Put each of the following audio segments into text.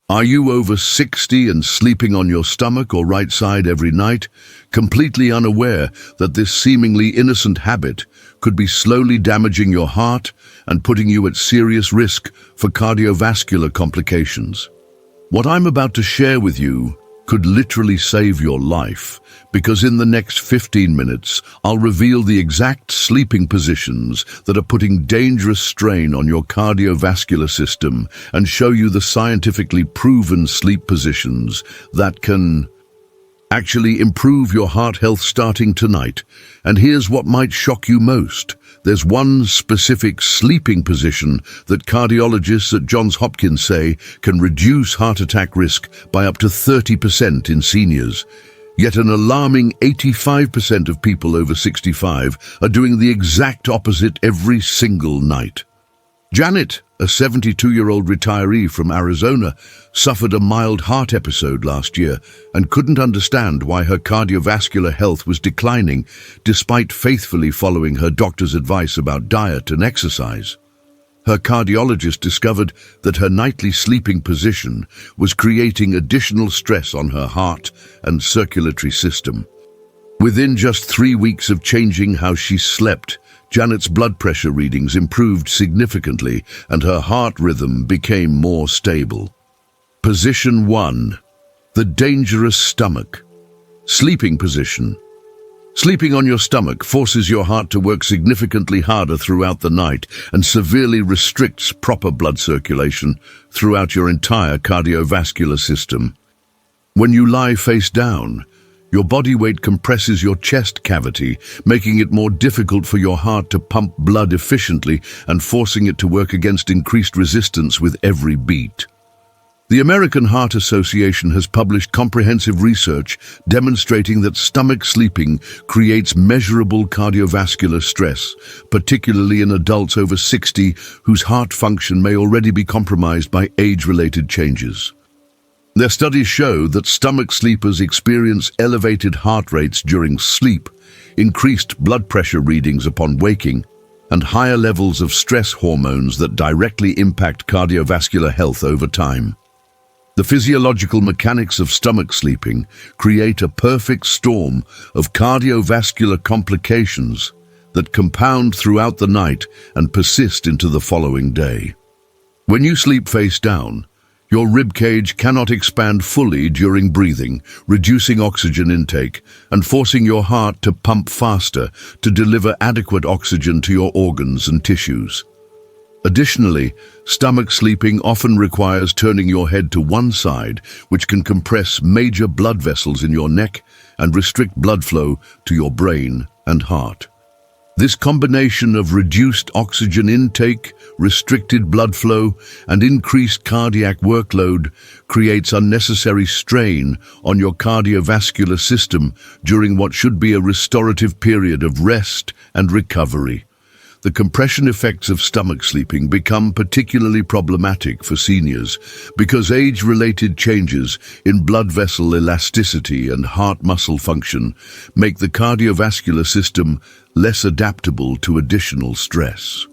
Are you over 60 and sleeping on your stomach or right side every night, completely unaware that this seemingly innocent habit could be slowly damaging your heart and putting you at serious risk for cardiovascular complications? What I'm about to share with you could literally save your life, because in the next 15 minutes, I'll reveal the exact sleeping positions that are putting dangerous strain on your cardiovascular system and show you the scientifically proven sleep positions that can actually improve your heart health starting tonight. And here's what might shock you most. There's one specific sleeping position that cardiologists at Johns Hopkins say can reduce heart attack risk by up to 30% in seniors. Yet an alarming 85% of people over 65 are doing the exact opposite every single night. Janet, a 72-year-old retiree from Arizona, suffered a mild heart episode last year and couldn't understand why her cardiovascular health was declining despite faithfully following her doctor's advice about diet and exercise. Her cardiologist discovered that her nightly sleeping position was creating additional stress on her heart and circulatory system. Within just 3 weeks of changing how she slept, Janet's blood pressure readings improved significantly and her heart rhythm became more stable. Position 1. The dangerous stomach. Sleeping position. Sleeping on your stomach forces your heart to work significantly harder throughout the night and severely restricts proper blood circulation throughout your entire cardiovascular system. When you lie face down, your body weight compresses your chest cavity, making it more difficult for your heart to pump blood efficiently and forcing it to work against increased resistance with every beat. The American Heart Association has published comprehensive research demonstrating that stomach sleeping creates measurable cardiovascular stress, particularly in adults over 60 whose heart function may already be compromised by age-related changes. Their studies show that stomach sleepers experience elevated heart rates during sleep, increased blood pressure readings upon waking, and higher levels of stress hormones that directly impact cardiovascular health over time. The physiological mechanics of stomach sleeping create a perfect storm of cardiovascular complications that compound throughout the night and persist into the following day. When you sleep face down, your rib cage cannot expand fully during breathing, reducing oxygen intake and forcing your heart to pump faster to deliver adequate oxygen to your organs and tissues. Additionally, stomach sleeping often requires turning your head to one side, which can compress major blood vessels in your neck and restrict blood flow to your brain and heart. This combination of reduced oxygen intake, restricted blood flow, and increased cardiac workload creates unnecessary strain on your cardiovascular system during what should be a restorative period of rest and recovery. The compression effects of stomach sleeping become particularly problematic for seniors because age-related changes in blood vessel elasticity and heart muscle function make the cardiovascular system less adaptable to additional stress.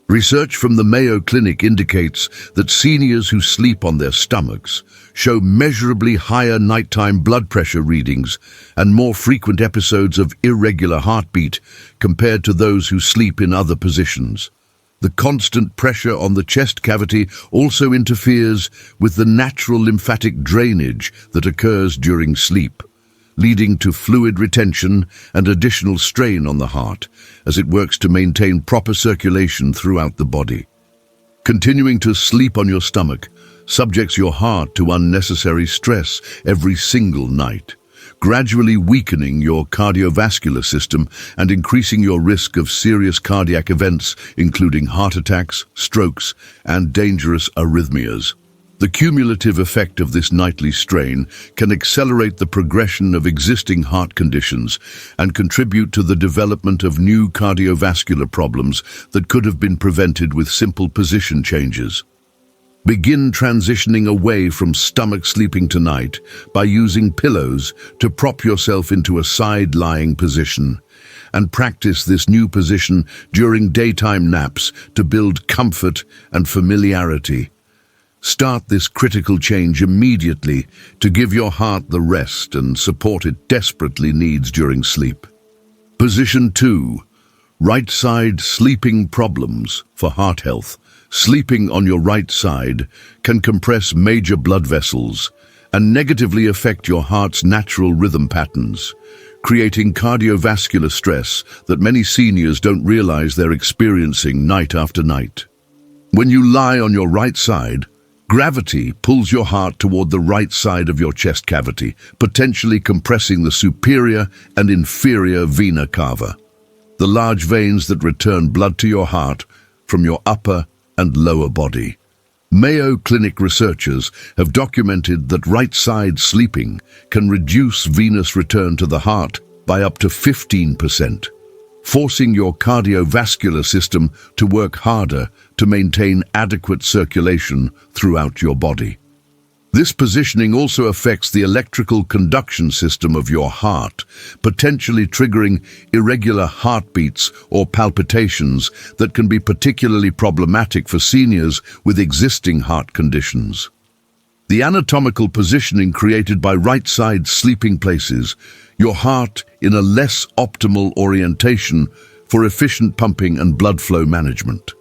Research from the Mayo Clinic indicates that seniors who sleep on their stomachs show measurably higher nighttime blood pressure readings and more frequent episodes of irregular heartbeat compared to those who sleep in other positions. The constant pressure on the chest cavity also interferes with the natural lymphatic drainage that occurs during sleep, leading to fluid retention and additional strain on the heart as it works to maintain proper circulation throughout the body. Continuing to sleep on your stomach subjects your heart to unnecessary stress every single night, gradually weakening your cardiovascular system and increasing your risk of serious cardiac events, including heart attacks, strokes, and dangerous arrhythmias. The cumulative effect of this nightly strain can accelerate the progression of existing heart conditions and contribute to the development of new cardiovascular problems that could have been prevented with simple position changes. Begin transitioning away from stomach sleeping tonight by using pillows to prop yourself into a side-lying position, and practice this new position during daytime naps to build comfort and familiarity. Start this critical change immediately to give your heart the rest and support it desperately needs during sleep. Position 2. Right side sleeping problems for heart health. Sleeping on your right side can compress major blood vessels and negatively affect your heart's natural rhythm patterns, creating cardiovascular stress that many seniors don't realize they're experiencing night after night. When you lie on your right side, gravity pulls your heart toward the right side of your chest cavity, potentially compressing the superior and inferior vena cava, the large veins that return blood to your heart from your upper and lower body. Mayo Clinic researchers have documented that right-side sleeping can reduce venous return to the heart by up to 15%, forcing your cardiovascular system to work harder to maintain adequate circulation throughout your body. This positioning also affects the electrical conduction system of your heart, potentially triggering irregular heartbeats or palpitations that can be particularly problematic for seniors with existing heart conditions. The anatomical positioning created by right-side sleeping places your heart in a less optimal orientation for efficient pumping and blood flow management.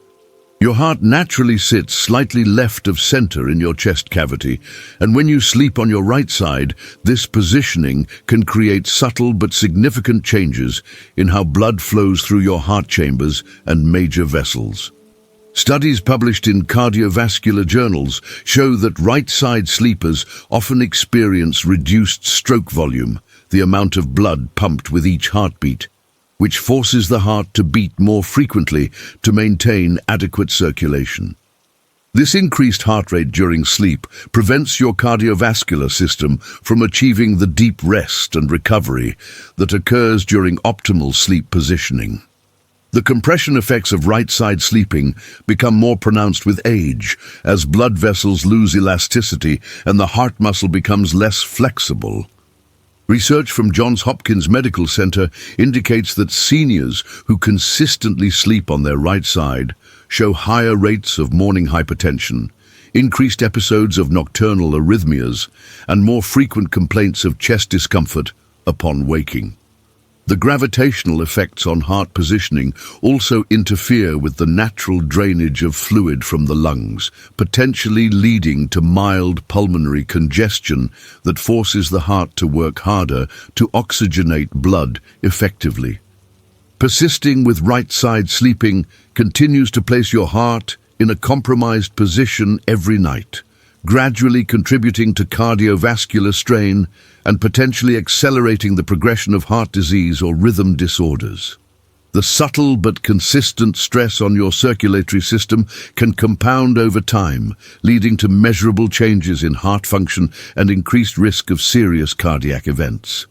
Your heart naturally sits slightly left of center in your chest cavity, and when you sleep on your right side, this positioning can create subtle but significant changes in how blood flows through your heart chambers and major vessels. Studies published in cardiovascular journals show that right-side sleepers often experience reduced stroke volume, the amount of blood pumped with each heartbeat, which forces the heart to beat more frequently to maintain adequate circulation. This increased heart rate during sleep prevents your cardiovascular system from achieving the deep rest and recovery that occurs during optimal sleep positioning. The compression effects of right-side sleeping become more pronounced with age, as blood vessels lose elasticity and the heart muscle becomes less flexible. Research from Johns Hopkins Medical Center indicates that seniors who consistently sleep on their right side show higher rates of morning hypertension, increased episodes of nocturnal arrhythmias, and more frequent complaints of chest discomfort upon waking. The gravitational effects on heart positioning also interfere with the natural drainage of fluid from the lungs, potentially leading to mild pulmonary congestion that forces the heart to work harder to oxygenate blood effectively. Persisting with right-side sleeping continues to place your heart in a compromised position every night, gradually contributing to cardiovascular strain and potentially accelerating the progression of heart disease or rhythm disorders. The subtle but consistent stress on your circulatory system can compound over time, leading to measurable changes in heart function and increased risk of serious cardiac events.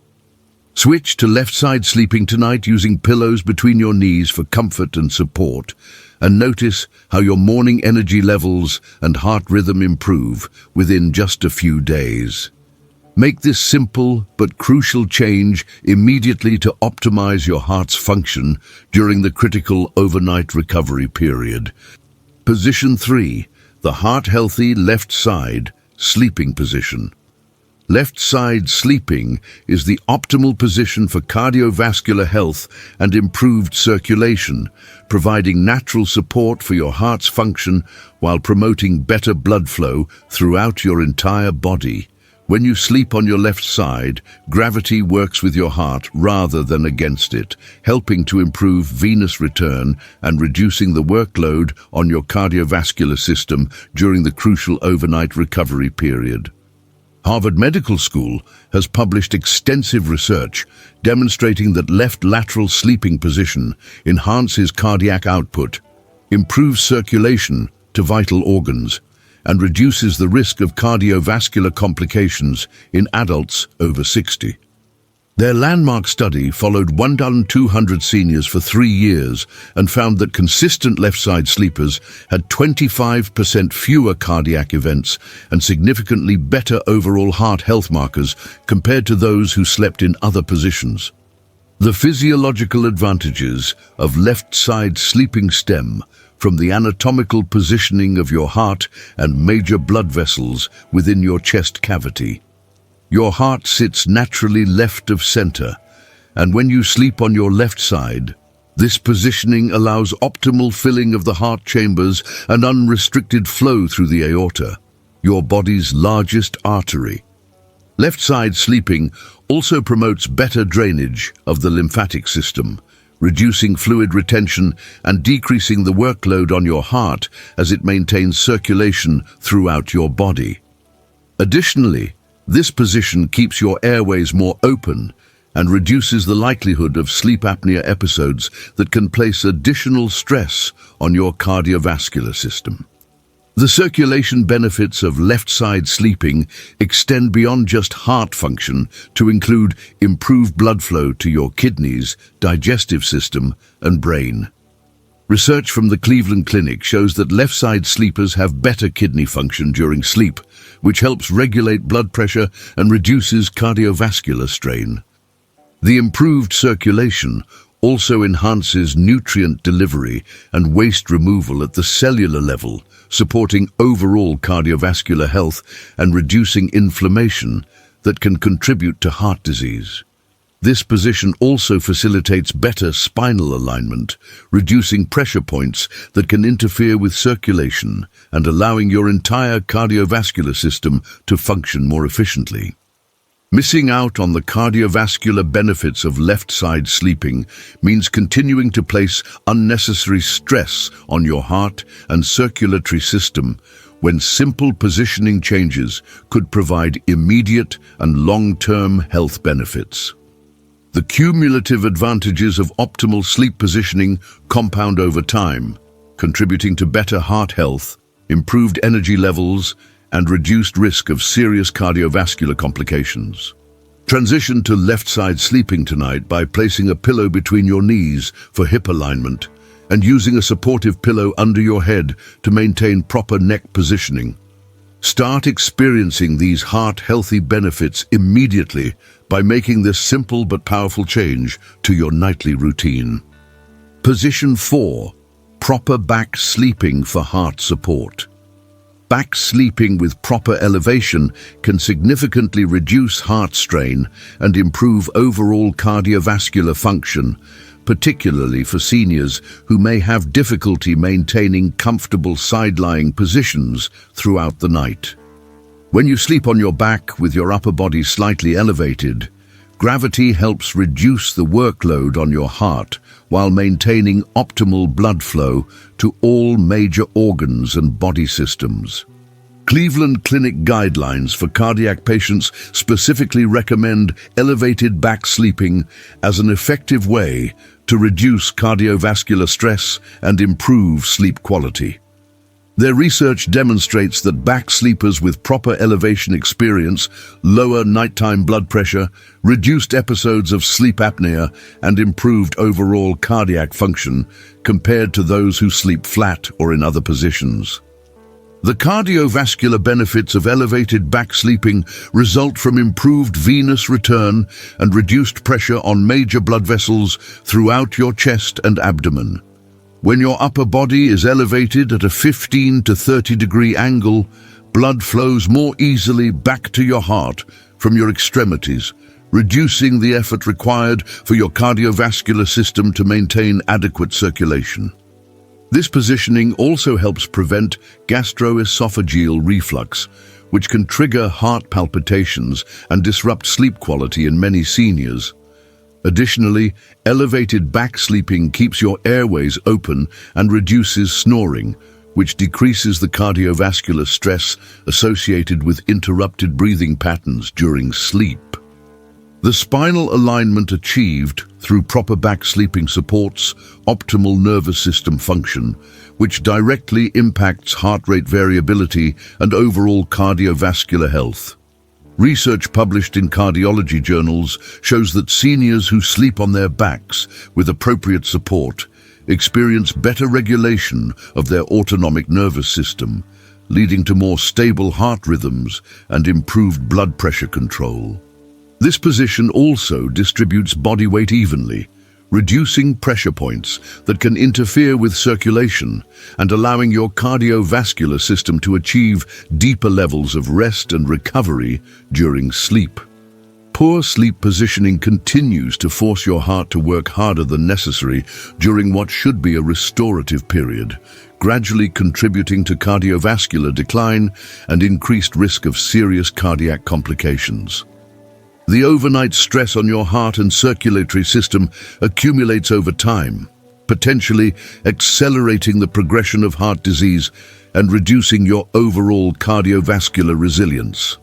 Switch to left-side sleeping tonight using pillows between your knees for comfort and support, and notice how your morning energy levels and heart rhythm improve within just a few days. Make this simple but crucial change immediately to optimize your heart's function during the critical overnight recovery period. Position 3. The heart-healthy left side sleeping position. Left side sleeping is the optimal position for cardiovascular health and improved circulation, providing natural support for your heart's function while promoting better blood flow throughout your entire body. When you sleep on your left side, gravity works with your heart rather than against it, helping to improve venous return and reducing the workload on your cardiovascular system during the crucial overnight recovery period. Harvard Medical School has published extensive research demonstrating that left lateral sleeping position enhances cardiac output, improves circulation to vital organs, and reduces the risk of cardiovascular complications in adults over 60. Their landmark study followed 1,200 seniors for 3 years and found that consistent left-side sleepers had 25% fewer cardiac events and significantly better overall heart health markers compared to those who slept in other positions. The physiological advantages of left-side sleeping stem from the anatomical positioning of your heart and major blood vessels within your chest cavity. Your heart sits naturally left of center, and when you sleep on your left side, this positioning allows optimal filling of the heart chambers and unrestricted flow through the aorta, your body's largest artery. Left side sleeping also promotes better drainage of the lymphatic system, reducing fluid retention and decreasing the workload on your heart as it maintains circulation throughout your body. Additionally, this position keeps your airways more open and reduces the likelihood of sleep apnea episodes that can place additional stress on your cardiovascular system. The circulation benefits of left-side sleeping extend beyond just heart function to include improved blood flow to your kidneys, digestive system, and brain. Research from the Cleveland Clinic shows that left-side sleepers have better kidney function during sleep, which helps regulate blood pressure and reduces cardiovascular strain. The improved circulation also enhances nutrient delivery and waste removal at the cellular level, supporting overall cardiovascular health and reducing inflammation that can contribute to heart disease. This position also facilitates better spinal alignment, reducing pressure points that can interfere with circulation and allowing your entire cardiovascular system to function more efficiently. Missing out on the cardiovascular benefits of left-side sleeping means continuing to place unnecessary stress on your heart and circulatory system when simple positioning changes could provide immediate and long-term health benefits. The cumulative advantages of optimal sleep positioning compound over time, contributing to better heart health, improved energy levels, and reduced risk of serious cardiovascular complications. Transition to left-side sleeping tonight by placing a pillow between your knees for hip alignment and using a supportive pillow under your head to maintain proper neck positioning. Start experiencing these heart-healthy benefits immediately by making this simple but powerful change to your nightly routine. Position 4. Proper back sleeping for heart support. Back sleeping with proper elevation can significantly reduce heart strain and improve overall cardiovascular function, particularly for seniors who may have difficulty maintaining comfortable side-lying positions throughout the night. When you sleep on your back with your upper body slightly elevated, gravity helps reduce the workload on your heart while maintaining optimal blood flow to all major organs and body systems. Cleveland Clinic guidelines for cardiac patients specifically recommend elevated back sleeping as an effective way to reduce cardiovascular stress and improve sleep quality. Their research demonstrates that back sleepers with proper elevation experience lower nighttime blood pressure, reduced episodes of sleep apnea, and improved overall cardiac function compared to those who sleep flat or in other positions. The cardiovascular benefits of elevated back sleeping result from improved venous return and reduced pressure on major blood vessels throughout your chest and abdomen. When your upper body is elevated at a 15 to 30 degree angle, blood flows more easily back to your heart from your extremities, reducing the effort required for your cardiovascular system to maintain adequate circulation. This positioning also helps prevent gastroesophageal reflux, which can trigger heart palpitations and disrupt sleep quality in many seniors. Additionally, elevated back sleeping keeps your airways open and reduces snoring, which decreases the cardiovascular stress associated with interrupted breathing patterns during sleep. The spinal alignment achieved through proper back sleeping supports optimal nervous system function, which directly impacts heart rate variability and overall cardiovascular health. Research published in cardiology journals shows that seniors who sleep on their backs with appropriate support experience better regulation of their autonomic nervous system, leading to more stable heart rhythms and improved blood pressure control. This position also distributes body weight evenly, reducing pressure points that can interfere with circulation and allowing your cardiovascular system to achieve deeper levels of rest and recovery during sleep. Poor sleep positioning continues to force your heart to work harder than necessary during what should be a restorative period, gradually contributing to cardiovascular decline and increased risk of serious cardiac complications. The overnight stress on your heart and circulatory system accumulates over time, potentially accelerating the progression of heart disease and reducing your overall cardiovascular resilience.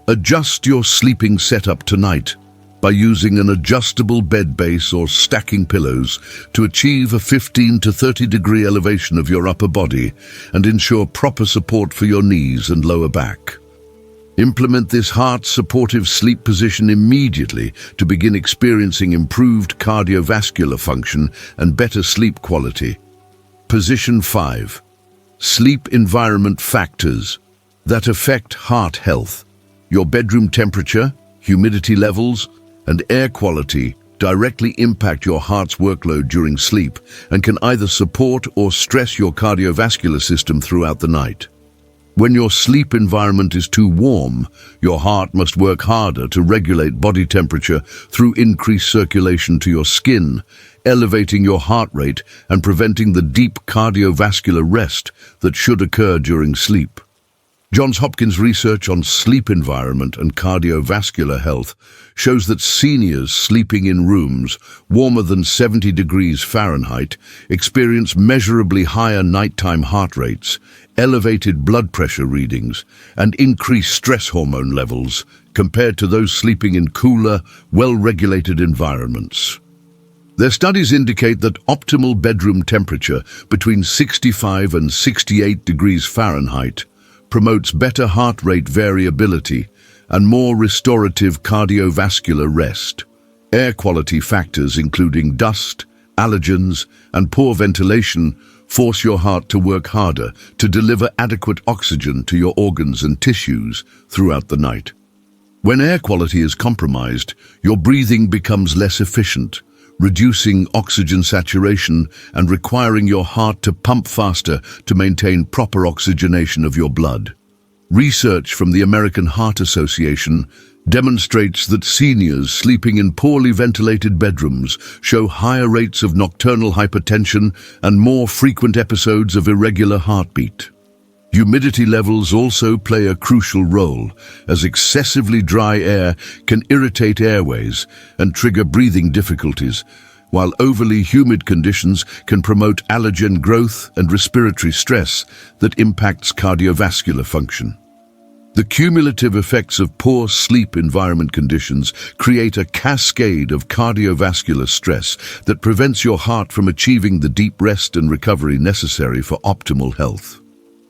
Adjust your sleeping setup tonight by using an adjustable bed base or stacking pillows to achieve a 15 to 30 degree elevation of your upper body and ensure proper support for your knees and lower back. Implement this heart-supportive sleep position immediately to begin experiencing improved cardiovascular function and better sleep quality. Position 5. Sleep environment factors that affect heart health. Your bedroom temperature, humidity levels, and air quality directly impact your heart's workload during sleep and can either support or stress your cardiovascular system throughout the night. When your sleep environment is too warm, your heart must work harder to regulate body temperature through increased circulation to your skin, elevating your heart rate and preventing the deep cardiovascular rest that should occur during sleep. Johns Hopkins research on sleep environment and cardiovascular health shows that seniors sleeping in rooms warmer than 70 degrees Fahrenheit experience measurably higher nighttime heart rates, elevated blood pressure readings, and increased stress hormone levels compared to those sleeping in cooler, well-regulated environments. Their studies indicate that optimal bedroom temperature between 65 and 68 degrees Fahrenheit promotes better heart rate variability and more restorative cardiovascular rest. Air quality factors including dust, allergens, and poor ventilation force your heart to work harder to deliver adequate oxygen to your organs and tissues throughout the night. When air quality is compromised, your breathing becomes less efficient, reducing oxygen saturation and requiring your heart to pump faster to maintain proper oxygenation of your blood. Research from the American Heart Association demonstrates that seniors sleeping in poorly ventilated bedrooms show higher rates of nocturnal hypertension and more frequent episodes of irregular heartbeat. Humidity levels also play a crucial role, as excessively dry air can irritate airways and trigger breathing difficulties, while overly humid conditions can promote allergen growth and respiratory stress that impacts cardiovascular function. The cumulative effects of poor sleep environment conditions create a cascade of cardiovascular stress that prevents your heart from achieving the deep rest and recovery necessary for optimal health.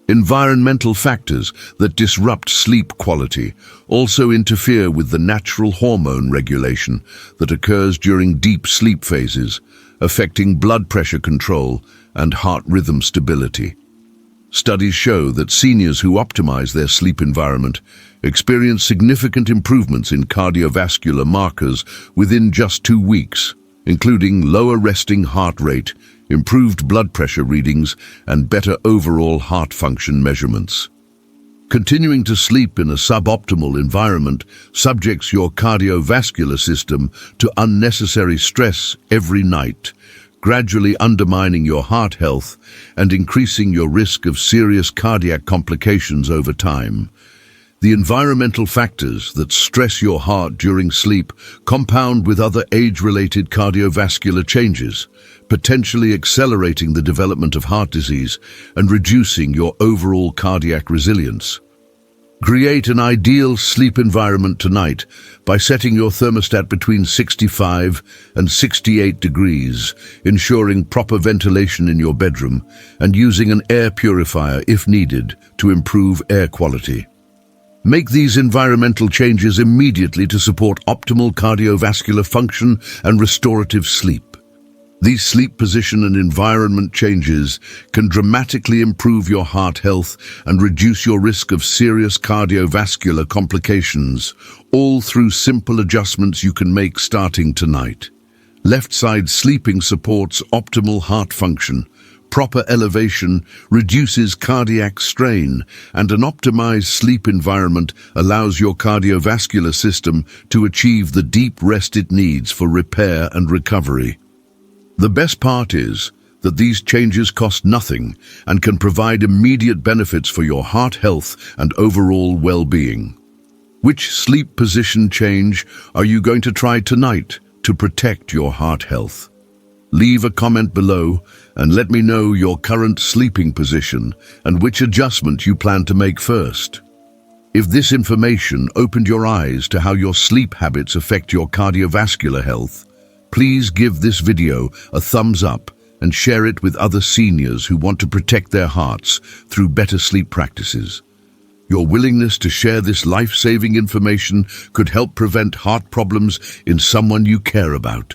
Environmental factors that disrupt sleep quality also interfere with the natural hormone regulation that occurs during deep sleep phases, affecting blood pressure control and heart rhythm stability. Studies show that seniors who optimize their sleep environment experience significant improvements in cardiovascular markers within just 2 weeks, including lower resting heart rate, improved blood pressure readings, and better overall heart function measurements. Continuing to sleep in a suboptimal environment subjects your cardiovascular system to unnecessary stress every night, gradually undermining your heart health and increasing your risk of serious cardiac complications over time. The environmental factors that stress your heart during sleep compound with other age-related cardiovascular changes, potentially accelerating the development of heart disease and reducing your overall cardiac resilience. Create an ideal sleep environment tonight by setting your thermostat between 65 and 68 degrees, ensuring proper ventilation in your bedroom, and using an air purifier if needed to improve air quality. Make these environmental changes immediately to support optimal cardiovascular function and restorative sleep. These sleep position and environment changes can dramatically improve your heart health and reduce your risk of serious cardiovascular complications, all through simple adjustments you can make starting tonight. Left side sleeping supports optimal heart function. Proper elevation reduces cardiac strain, and an optimized sleep environment allows your cardiovascular system to achieve the deep rest it needs for repair and recovery. The best part is that these changes cost nothing and can provide immediate benefits for your heart health and overall well-being. Which sleep position change are you going to try tonight to protect your heart health? Leave a comment below and let me know your current sleeping position and which adjustment you plan to make first. If this information opened your eyes to how your sleep habits affect your cardiovascular health, please give this video a thumbs up and share it with other seniors who want to protect their hearts through better sleep practices. Your willingness to share this life-saving information could help prevent heart problems in someone you care about.